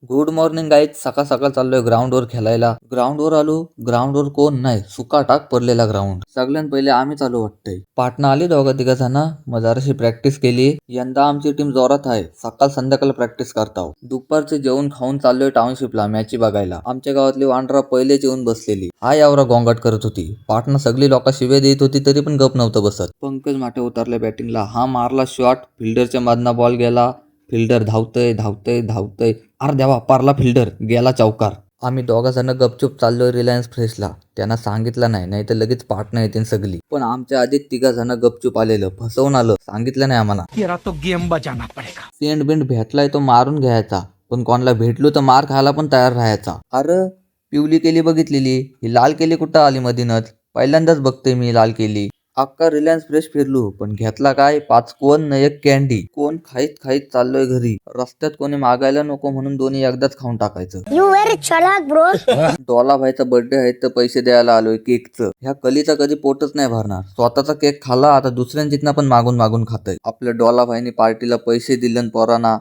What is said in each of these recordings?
Good morning guys. सकाळ सकाळ चाललोय ग्राउंडवर खेळायला. ग्राउंडवर आलो, ग्राउंडवर कोण नाही, सुका टाक पडलेला ग्राउंड. सगळ्यात पहिले आम्ही चालू वाटतंय. पाटणा आली दोघा तिघा जण, मग जराशी प्रॅक्टिस केली. यंदा आमची टीम जोरात आहे. सकाळ संध्याकाळ प्रॅक्टिस करताव. दुपारचे जेवण खाऊन चाललोय टाउनशिपला मॅच बघायला. आमच्या गावातली वांडरा पहिलेच येऊन बसलेली. हा एवढा गोंगाट करत होती. पाटणा सगळी लोक शिव्या देत होती तरी पण गप नव्हतं बसत. पंकज माटे उतरले बॅटिंगला. हा मारला शॉट, फिल्डरच्या मधना बॉल गेला. फिल्डर धावतय धावतय धावतय. अरे देवा, पारला फिल्डर, गेला चौकार. आम्ही दोघा जण गपचूप चाललोय रिलायन्स फ्रेशला. त्यांना सांगितलं नाही तर लगेच पाटणा येतील सगळी. पण आमच्या आधी तिघा जण गपचूप आलेलं, फसवून आलं, सांगितलं नाही आम्हाला. तो गेम बजाना पडेगा. सेंट बिंट भेटलाय तो मारून घ्यायचा, पण कोणाला भेटलो तर मार खायला पण तयार राहायचा. अरे पिवली केली बघितलेली, ही लाल केली कुठं आली मधीनच? पहिल्यांदाच बघतोय मी लाल केली. अख्खा रिलायन्स फ्रेश फिरलो, पण घेतला काय? 5 कोन न 1 कॅन्डी. कोण खाईत खाईत चाललोय घरी. रस्त्यात कोणी मागायला नको म्हणून दोन्ही एकदाच खाऊन टाकायचं. यू व्हेरी चलाक ब्रो. डॉला भाईचा बर्थडे आहे तर पैसे द्यायला आलोय केकचं. ह्या कलीचा कधी पोटच नाही भरणार. स्वतःचा केक खाल्ला, आता दुसऱ्यांचितना पण मागून मागून खातोय. आपल्या डॉला भाईनी पार्टीला पैसे दिले पोरांना.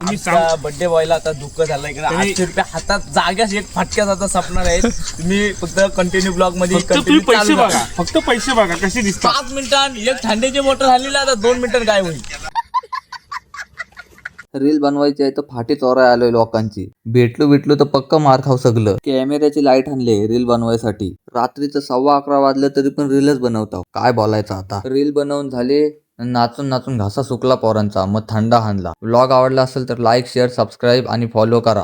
बर्थडे बॉयला आता दुःख झालं इकडे. 800 रुपये हातात जाग्यास एक फटक्यात आता सपणार आहेत. तुम्ही फक्त कंटिन्यू ब्लॉग मध्ये पैसे बघा, फक्त पैसे बघा कसे दिसतात. 5 मिनिटां एक थंडीची बॉटल झालेली आता 2 मिनिटात काय होईल. रील बनवायची आहे तर फाटी चोराय आलोय लोकांची. भेटलो तर पक्क मार खाऊ सगळं. कॅमेऱ्याची लाईट आणले रील बनवायसाठी. रात्रीचं 11:15 वाजलं तरी पण रीलच बनवतो. काय बोलायचं आता. रील बनवून झाले, नाचून नाचून घासा सुकला पोरांचा, मग थंडा हाणला. व्लॉग आवडला असेल तर लाईक, शेअर, सबस्क्राईब आणि फॉलो करा.